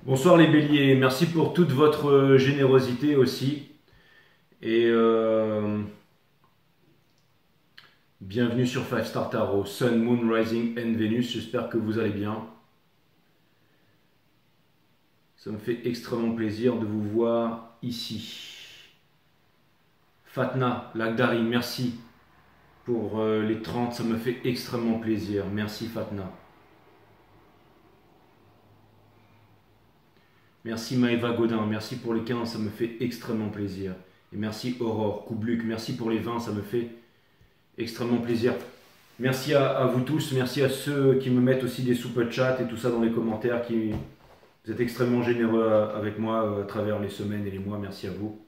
Bonsoir les béliers, merci pour toute votre générosité aussi. Et bienvenue sur 5 Star Tarot, Sun, Moon, Rising and Venus, j'espère que vous allez bien. Ça me fait extrêmement plaisir de vous voir ici. Fatna, Lagdari, merci pour les 30, ça me fait extrêmement plaisir. Merci Fatna. Merci Maëva Godin, merci pour les 15, ça me fait extrêmement plaisir. Et merci Aurore, Kubluk, merci pour les 20, ça me fait extrêmement plaisir. Merci à vous tous, merci à ceux qui me mettent aussi des super chats et tout ça dans les commentaires. Vous êtes extrêmement généreux avec moi à travers les semaines et les mois, merci à vous.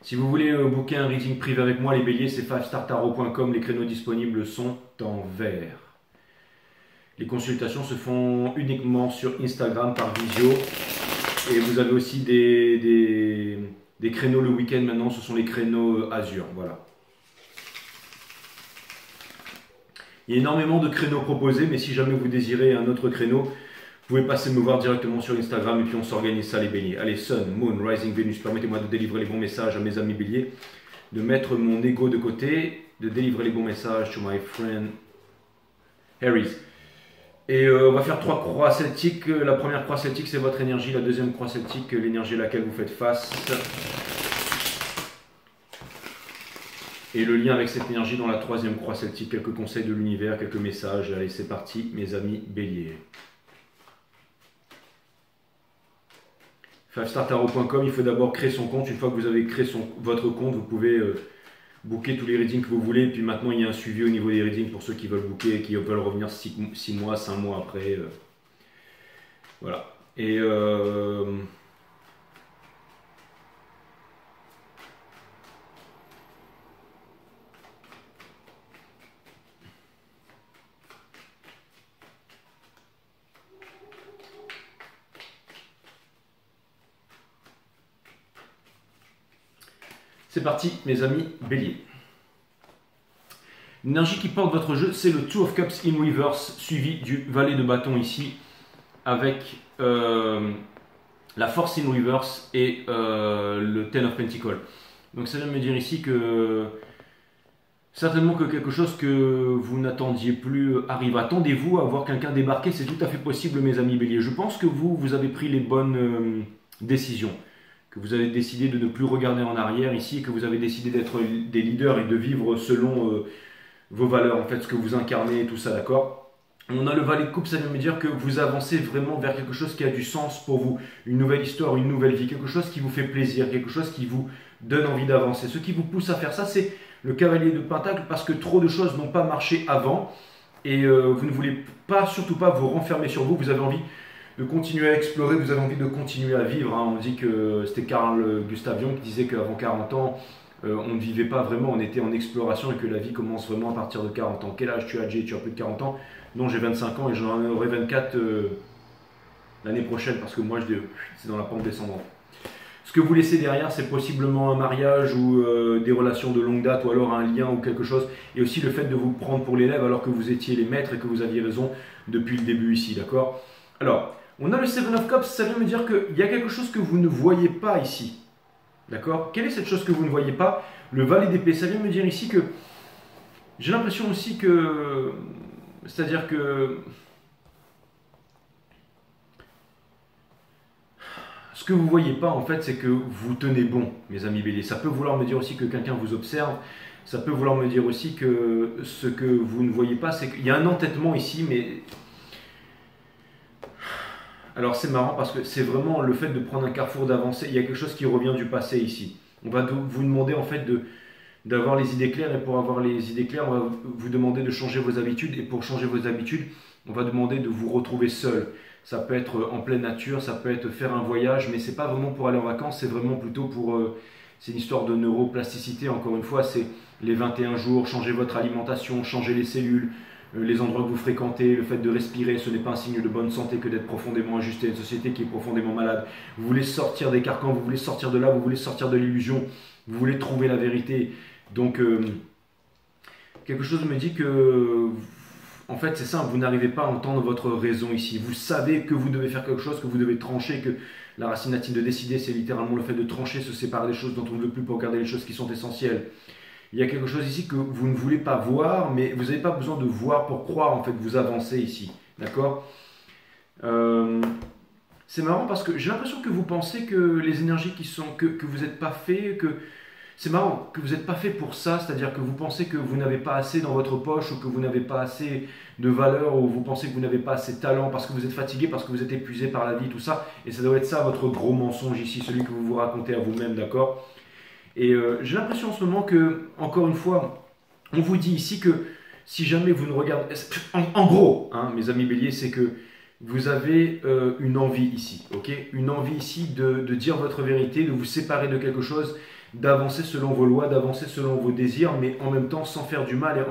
Si vous voulez booker un reading privé avec moi, les béliers, c'est 5startarot.com, les créneaux disponibles sont en vert. Les consultations se font uniquement sur Instagram par visio. Et vous avez aussi des créneaux le week-end maintenant, ce sont les créneaux Azure. Voilà. Il y a énormément de créneaux proposés, mais si jamais vous désirez un autre créneau, vous pouvez passer me voir directement sur Instagram et puis on s'organise ça les béliers. Allez, Sun, Moon, Rising, Venus, permettez-moi de délivrer les bons messages à mes amis béliers, de mettre mon ego de côté, de délivrer les bons messages to my friend Harry's. Et on va faire 3 croix celtiques. La première croix celtique, c'est votre énergie. La deuxième croix celtique, l'énergie à laquelle vous faites face. Et le lien avec cette énergie dans la troisième croix celtique. Quelques conseils de l'univers, quelques messages. Allez, c'est parti, mes amis béliers. 5startarot.com, il faut d'abord créer son compte. Une fois que vous avez créé votre compte, vous pouvez booker tous les readings que vous voulez. Et puis maintenant, il y a un suivi au niveau des readings pour ceux qui veulent booker et qui veulent revenir 6 mois, 5 mois après. Voilà. Et c'est parti, mes amis béliers. L'énergie qui porte votre jeu, c'est le Two of Cups in Reverse, suivi du Valet de bâton ici, avec la Force in Reverse et le Ten of Pentacles. Donc ça vient de me dire ici que certainement que quelque chose que vous n'attendiez plus arrive. Attendez-vous à voir quelqu'un débarquer, c'est tout à fait possible, mes amis béliers. Je pense que vous avez pris les bonnes décisions. Que vous avez décidé de ne plus regarder en arrière ici, que vous avez décidé d'être des leaders et de vivre selon vos valeurs, en fait, ce que vous incarnez et tout ça, d'accord? On a le Valet de coupe, ça vient me dire que vous avancez vraiment vers quelque chose qui a du sens pour vous, une nouvelle histoire, une nouvelle vie, quelque chose qui vous fait plaisir, quelque chose qui vous donne envie d'avancer. Ce qui vous pousse à faire ça, c'est le Cavalier de Pentacle, parce que trop de choses n'ont pas marché avant et vous ne voulez pas, surtout pas vous renfermer sur vous, vous avez envie de continuer à explorer, vous avez envie de continuer à vivre. On dit que c'était Carl Gustav Jung qui disait qu'avant 40 ans, on ne vivait pas vraiment, on était en exploration et que la vie commence vraiment à partir de 40 ans. Quel âge tu as, Jay? Tu as plus de 40 ans? Non, j'ai 25 ans et j'en aurai 24 l'année prochaine parce que moi, c'est dans la pente descendante. Ce que vous laissez derrière, c'est possiblement un mariage ou des relations de longue date ou alors un lien ou quelque chose. Et aussi le fait de vous prendre pour l'élève alors que vous étiez les maîtres et que vous aviez raison depuis le début ici, d'accord? Alors, on a le Seven of Cups, ça veut me dire qu'il y a quelque chose que vous ne voyez pas ici. D'accord? Quelle est cette chose que vous ne voyez pas? Le Valet d'épée, ça vient me dire ici que j'ai l'impression aussi que... C'est-à-dire que... Ce que vous ne voyez pas, en fait, c'est que vous tenez bon, mes amis béliers. Ça peut vouloir me dire aussi que quelqu'un vous observe. Ça peut vouloir me dire aussi que ce que vous ne voyez pas, c'est qu'il y a un entêtement ici, mais... Alors c'est marrant parce que c'est vraiment le fait de prendre un carrefour d'avancée. Il y a quelque chose qui revient du passé ici. On va vous demander en fait d'avoir les idées claires et pour avoir les idées claires, on va vous demander de changer vos habitudes et pour changer vos habitudes, on va demander de vous retrouver seul. Ça peut être en pleine nature, ça peut être faire un voyage, mais c'est pas vraiment pour aller en vacances, c'est vraiment plutôt pour... c'est une histoire de neuroplasticité, encore une fois, c'est les 21 jours, changer votre alimentation, changer les cellules, les endroits que vous fréquentez, le fait de respirer, ce n'est pas un signe de bonne santé que d'être profondément ajusté à une société qui est profondément malade. Vous voulez sortir des carcans, vous voulez sortir de là, vous voulez sortir de l'illusion, vous voulez trouver la vérité. Donc, quelque chose me dit que en fait, c'est simple, vous n'arrivez pas à entendre votre raison ici. Vous savez que vous devez faire quelque chose, que vous devez trancher, que la racine latine de décider, c'est littéralement le fait de trancher, se séparer des choses dont on ne veut plus pour regarder les choses qui sont essentielles. Il y a quelque chose ici que vous ne voulez pas voir, mais vous n'avez pas besoin de voir pour croire, en fait, vous avancez ici. D'accord? C'est marrant parce que j'ai l'impression que vous pensez que les énergies que vous n'êtes pas fait, que c'est marrant que vous n'êtes pas fait pour ça, c'est-à-dire que vous pensez que vous n'avez pas assez dans votre poche ou que vous n'avez pas assez de valeur ou vous pensez que vous n'avez pas assez de talent parce que vous êtes fatigué, parce que vous êtes épuisé par la vie, tout ça. Et ça doit être ça votre gros mensonge ici, celui que vous vous racontez à vous-même, d'accord? Et j'ai l'impression en ce moment que, encore une fois, on vous dit ici que si jamais vous ne regardez... En gros, hein, mes amis béliers, c'est que vous avez une envie ici, ok? Une envie ici de dire votre vérité, de vous séparer de quelque chose, d'avancer selon vos lois, d'avancer selon vos désirs, mais en même temps sans faire du mal.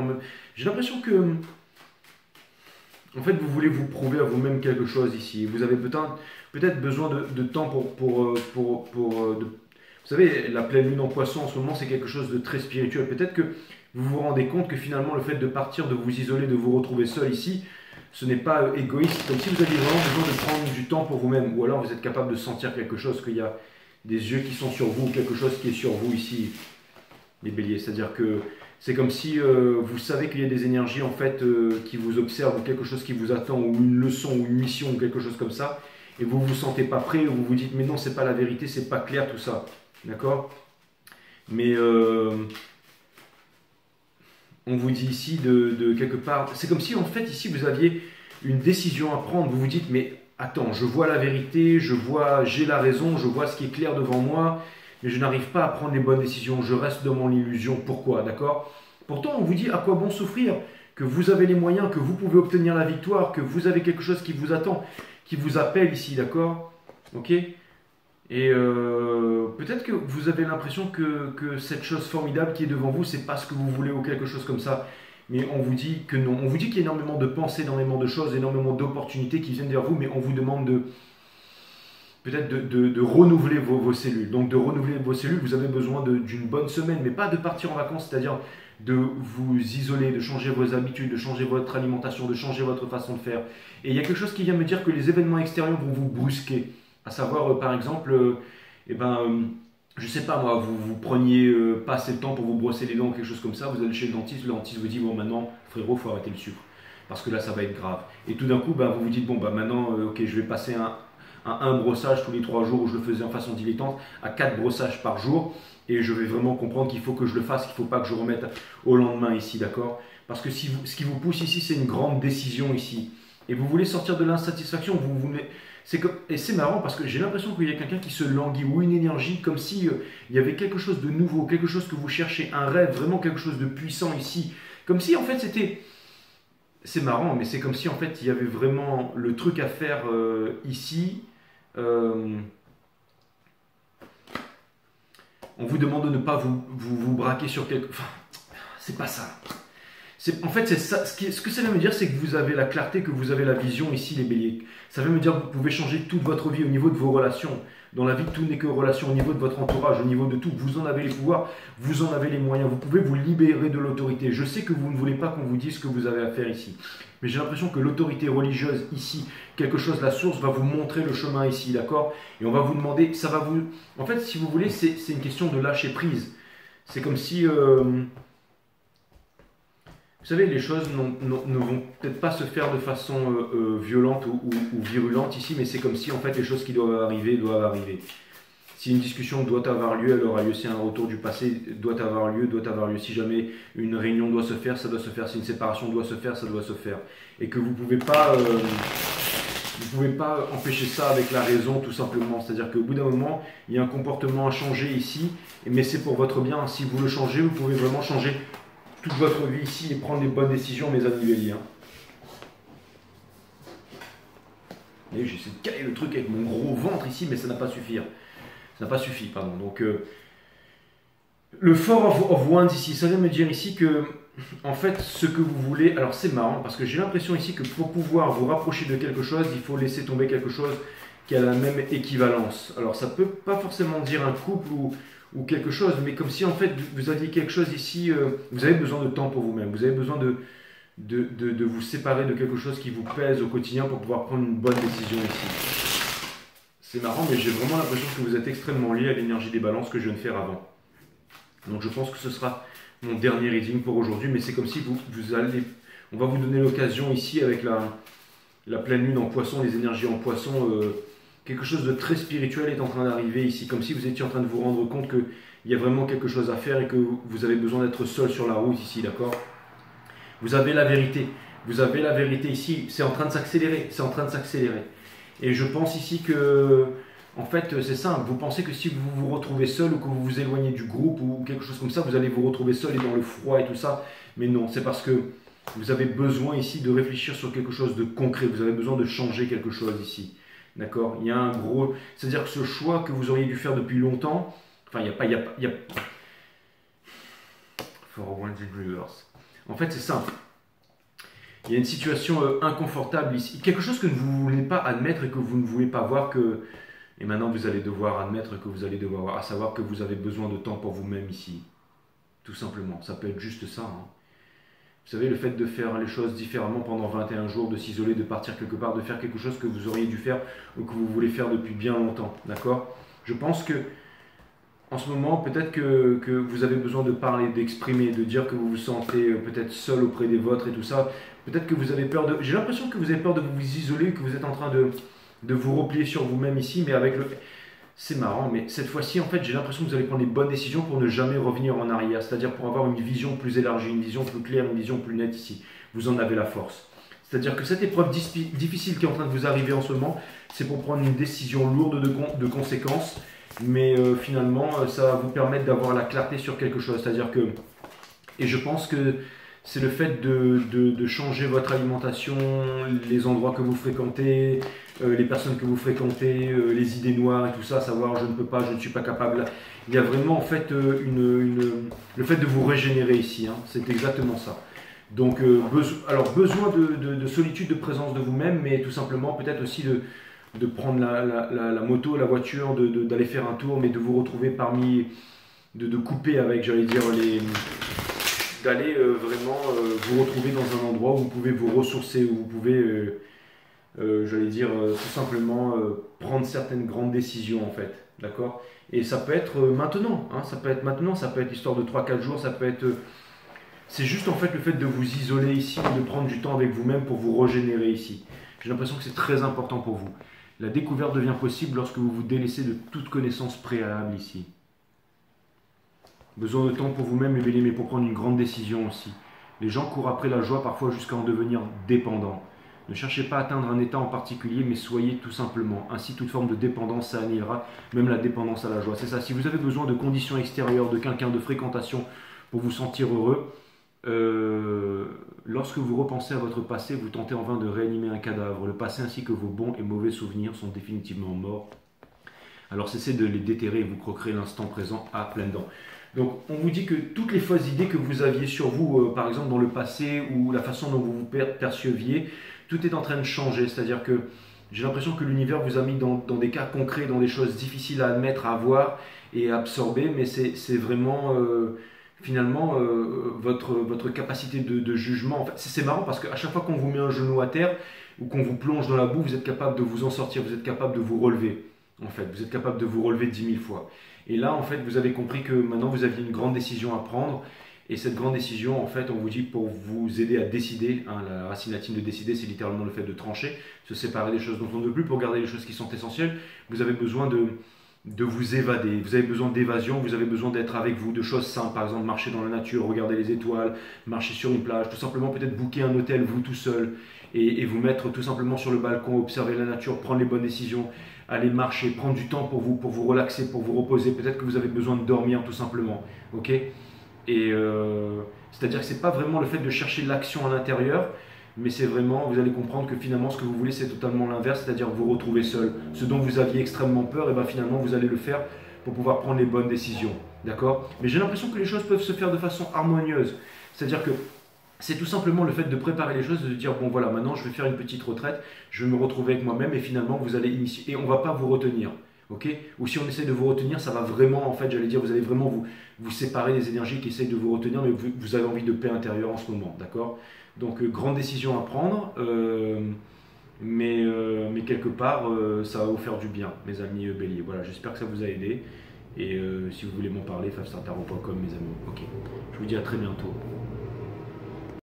J'ai l'impression que, en fait, vous voulez vous prouver à vous-même quelque chose ici. Vous avez peut-être besoin de temps vous savez, la pleine lune en poisson en ce moment, c'est quelque chose de très spirituel. Peut-être que vous vous rendez compte que finalement, le fait de partir, de vous isoler, de vous retrouver seul ici, ce n'est pas égoïste, comme si vous aviez vraiment besoin de prendre du temps pour vous-même. Ou alors vous êtes capable de sentir quelque chose, qu'il y a des yeux qui sont sur vous, quelque chose qui est sur vous ici, les béliers. C'est-à-dire que c'est comme si vous savez qu'il y a des énergies en fait qui vous observent, ou quelque chose qui vous attend, ou une leçon, ou une mission, ou quelque chose comme ça, et vous ne vous sentez pas prêt, ou vous vous dites mais non, c'est pas la vérité, c'est pas clair tout ça. D'accord? Mais on vous dit ici de quelque part, c'est comme si en fait ici vous aviez une décision à prendre, vous vous dites mais attends, je vois la vérité, j'ai la raison, je vois ce qui est clair devant moi, mais je n'arrive pas à prendre les bonnes décisions, je reste dans mon illusion, pourquoi, d'accord? Pourtant on vous dit à quoi bon souffrir, que vous avez les moyens, que vous pouvez obtenir la victoire, que vous avez quelque chose qui vous attend, qui vous appelle ici, d'accord? Ok? Et peut-être que vous avez l'impression que cette chose formidable qui est devant vous, c'est pas ce que vous voulez ou quelque chose comme ça. Mais on vous dit que non. On vous dit qu'il y a énormément de pensées, énormément de choses, énormément d'opportunités qui viennent vers vous, mais on vous demande peut-être de renouveler vos cellules. Donc de renouveler vos cellules, vous avez besoin d'une bonne semaine, mais pas de partir en vacances, c'est-à-dire de vous isoler, de changer vos habitudes, de changer votre alimentation, de changer votre façon de faire. Et il y a quelque chose qui vient me dire que les événements extérieurs vont vous brusquer. À savoir, par exemple, je sais pas moi, vous preniez pas assez de temps pour vous brosser les dents ou quelque chose comme ça, vous allez chez le dentiste vous dit, bon maintenant, frérot, faut arrêter le sucre, parce que là, ça va être grave. Et tout d'un coup, vous vous dites, bon, maintenant, ok, je vais passer un brossage tous les 3 jours, où je le faisais en façon dilettante, à 4 brossages par jour, et je vais vraiment comprendre qu'il faut que je le fasse, qu'il ne faut pas que je remette au lendemain ici, d'accord? Parce que ce qui vous pousse ici, c'est une grande décision ici. Et vous voulez sortir de l'insatisfaction, et c'est marrant parce que j'ai l'impression qu'il y a quelqu'un qui se languit ou une énergie comme si il y avait quelque chose de nouveau, quelque chose que vous cherchez, un rêve, vraiment quelque chose de puissant ici. Comme si en fait c'est marrant, mais c'est comme si en fait il y avait vraiment le truc à faire ici. On vous demande de ne pas vous braquer sur quelque... Enfin, c'est pas ça. En fait, c'est ça. Ce que ça veut me dire, c'est que vous avez la clarté, que vous avez la vision ici, les béliers. Ça veut me dire que vous pouvez changer toute votre vie au niveau de vos relations. Dans la vie, tout n'est que relation au niveau de votre entourage, au niveau de tout. Vous en avez les pouvoirs, vous en avez les moyens. Vous pouvez vous libérer de l'autorité. Je sais que vous ne voulez pas qu'on vous dise ce que vous avez à faire ici. Mais j'ai l'impression que l'autorité religieuse ici, quelque chose, la source, va vous montrer le chemin ici, d'accord? Et on va vous demander, ça va vous... En fait, si vous voulez, c'est une question de lâcher prise. C'est comme si... Vous savez, les choses ne vont peut-être pas se faire de façon violente ou virulente ici, mais c'est comme si en fait les choses qui doivent arriver. Si une discussion doit avoir lieu, elle aura lieu. Si un retour du passé doit avoir lieu. Si jamais une réunion doit se faire, ça doit se faire. Si une séparation doit se faire, ça doit se faire. Et que vous ne pouvez pas empêcher ça avec la raison tout simplement. C'est-à-dire qu'au bout d'un moment, il y a un comportement à changer ici, mais c'est pour votre bien. Si vous le changez, vous pouvez vraiment changer toute votre vie ici et prendre les bonnes décisions, mes amis béliers. Et j'essaie de caler le truc avec mon gros ventre ici, mais ça n'a pas suffi. Ça n'a pas suffi, pardon. Donc, le Four of Wands ici, ça vient me dire ici que, en fait, ce que vous voulez... Alors, c'est marrant, parce que j'ai l'impression ici que pour pouvoir vous rapprocher de quelque chose, il faut laisser tomber quelque chose qui a la même équivalence. Alors, ça ne peut pas forcément dire un couple ou quelque chose, mais comme si en fait vous aviez quelque chose ici, vous avez besoin de temps pour vous-même, vous avez besoin de vous séparer de quelque chose qui vous pèse au quotidien pour pouvoir prendre une bonne décision ici. C'est marrant, mais j'ai vraiment l'impression que vous êtes extrêmement lié à l'énergie des balances que je viens de faire avant. Donc je pense que ce sera mon dernier reading pour aujourd'hui, mais c'est comme si vous allez... On va vous donner l'occasion ici avec la pleine lune en poisson, les énergies en poisson, quelque chose de très spirituel est en train d'arriver ici, comme si vous étiez en train de vous rendre compte qu'il y a vraiment quelque chose à faire et que vous avez besoin d'être seul sur la route ici, d'accord? Vous avez la vérité. Vous avez la vérité ici. C'est en train de s'accélérer. C'est en train de s'accélérer. Et je pense ici que, en fait, c'est simple. Vous pensez que si vous vous retrouvez seul ou que vous vous éloignez du groupe ou quelque chose comme ça, vous allez vous retrouver seul et dans le froid et tout ça. Mais non, c'est parce que vous avez besoin ici de réfléchir sur quelque chose de concret. Vous avez besoin de changer quelque chose ici. D'accord? Il y a un gros... C'est-à-dire que ce choix que vous auriez dû faire depuis longtemps... Enfin, il n'y a pas... For one reverse. En fait, c'est simple. Il y a une situation inconfortable ici. Quelque chose que vous ne voulez pas admettre et que vous ne voulez pas voir que... Et maintenant, vous allez devoir admettre que vous allez devoir voir. À savoir que vous avez besoin de temps pour vous-même ici. Tout simplement. Ça peut être juste ça. Hein. Vous savez, le fait de faire les choses différemment pendant 21 jours, de s'isoler, de partir quelque part, de faire quelque chose que vous auriez dû faire ou que vous voulez faire depuis bien longtemps. D'accord? Je pense que en ce moment, peut-être que vous avez besoin de parler, d'exprimer, de dire que vous vous sentez peut-être seul auprès des vôtres et tout ça. Peut-être que vous avez peur de... J'ai l'impression que vous avez peur de vous isoler, que vous êtes en train de vous replier sur vous-même ici, mais avec le... C'est marrant, mais cette fois-ci, en fait, j'ai l'impression que vous allez prendre les bonnes décisions pour ne jamais revenir en arrière, c'est-à-dire pour avoir une vision plus élargie, une vision plus claire, une vision plus nette ici. Vous en avez la force. C'est-à-dire que cette épreuve difficile qui est en train de vous arriver en ce moment, c'est pour prendre une décision lourde de conséquences, mais finalement, ça va vous permettre d'avoir la clarté sur quelque chose. C'est-à-dire que, et je pense que c'est le fait de changer votre alimentation, les endroits que vous fréquentez, les personnes que vous fréquentez, les idées noires et tout ça, savoir je ne peux pas, je ne suis pas capable. Il y a vraiment en fait le fait de vous régénérer ici, hein, c'est exactement ça. Donc, besoin de solitude, de présence de vous-même, mais tout simplement peut-être aussi de prendre la moto, la voiture, d'aller faire un tour, mais de vous retrouver parmi, de couper avec, j'allais dire, d'aller vraiment vous retrouver dans un endroit où vous pouvez vous ressourcer, où vous pouvez, j'allais dire, tout simplement prendre certaines grandes décisions en fait, d'accord? Et ça peut être maintenant, hein, ça peut être maintenant, ça peut être histoire de 3-4 jours, ça peut être... c'est juste en fait le fait de vous isoler ici, de prendre du temps avec vous-même pour vous régénérer ici. J'ai l'impression que c'est très important pour vous. La découverte devient possible lorsque vous vous délaissez de toute connaissance préalable ici. Besoin de temps pour vous-même, les béliers, mais pour prendre une grande décision aussi. Les gens courent après la joie parfois jusqu'à en devenir dépendants. Ne cherchez pas à atteindre un état en particulier, mais soyez tout simplement. Ainsi, toute forme de dépendance, ça annihilera, même la dépendance à la joie. C'est ça, si vous avez besoin de conditions extérieures, de quelqu'un, de fréquentation pour vous sentir heureux, lorsque vous repensez à votre passé, vous tentez en vain de réanimer un cadavre. Le passé ainsi que vos bons et mauvais souvenirs sont définitivement morts. Alors cessez de les déterrer et vous croquerez l'instant présent à pleines dents. Donc on vous dit que toutes les fausses idées que vous aviez sur vous, par exemple dans le passé ou la façon dont vous vous perceviez, tout est en train de changer. C'est-à-dire que j'ai l'impression que l'univers vous a mis dans des cas concrets, dans des choses difficiles à admettre, à voir et à absorber, mais c'est vraiment... finalement, votre capacité de jugement. En fait, c'est marrant parce qu'à chaque fois qu'on vous met un genou à terre ou qu'on vous plonge dans la boue, vous êtes capable de vous en sortir, vous êtes capable de vous relever. En fait, vous êtes capable de vous relever 10 000 fois. Et là, en fait, vous avez compris que maintenant, vous aviez une grande décision à prendre. Et cette grande décision, en fait, on vous dit pour vous aider à décider, hein, la racine latine de décider, c'est littéralement le fait de trancher, se séparer des choses dont on ne veut plus pour garder les choses qui sont essentielles. Vous avez besoin de vous évader, vous avez besoin d'évasion, vous avez besoin d'être avec vous, de choses simples, par exemple marcher dans la nature, regarder les étoiles, marcher sur une plage, tout simplement peut-être booker un hôtel vous tout seul et vous mettre tout simplement sur le balcon, observer la nature, prendre les bonnes décisions, aller marcher, prendre du temps pour vous relaxer, pour vous reposer, peut-être que vous avez besoin de dormir tout simplement, ok? Et c'est-à-dire que c'est pas vraiment le fait de chercher l'action à l'intérieur, mais c'est vraiment, vous allez comprendre que finalement ce que vous voulez c'est totalement l'inverse, c'est-à-dire vous retrouver seul. Ce dont vous aviez extrêmement peur, et bien finalement vous allez le faire pour pouvoir prendre les bonnes décisions. D'accord? Mais j'ai l'impression que les choses peuvent se faire de façon harmonieuse. C'est-à-dire que c'est tout simplement le fait de préparer les choses, de dire bon voilà, maintenant je vais faire une petite retraite, je vais me retrouver avec moi-même et finalement vous allez initier, et on ne va pas vous retenir. Ok? Ou si on essaie de vous retenir, ça va vraiment, en fait, j'allais dire, vous allez vraiment vous séparer des énergies qui essayent de vous retenir, mais vous avez envie de paix intérieure en ce moment, d'accord? Donc, grande décision à prendre, mais quelque part, ça va vous faire du bien, mes amis béliers. Voilà, j'espère que ça vous a aidé. Et si vous voulez m'en parler, fafstartarot.com, mes amis. Ok, je vous dis à très bientôt.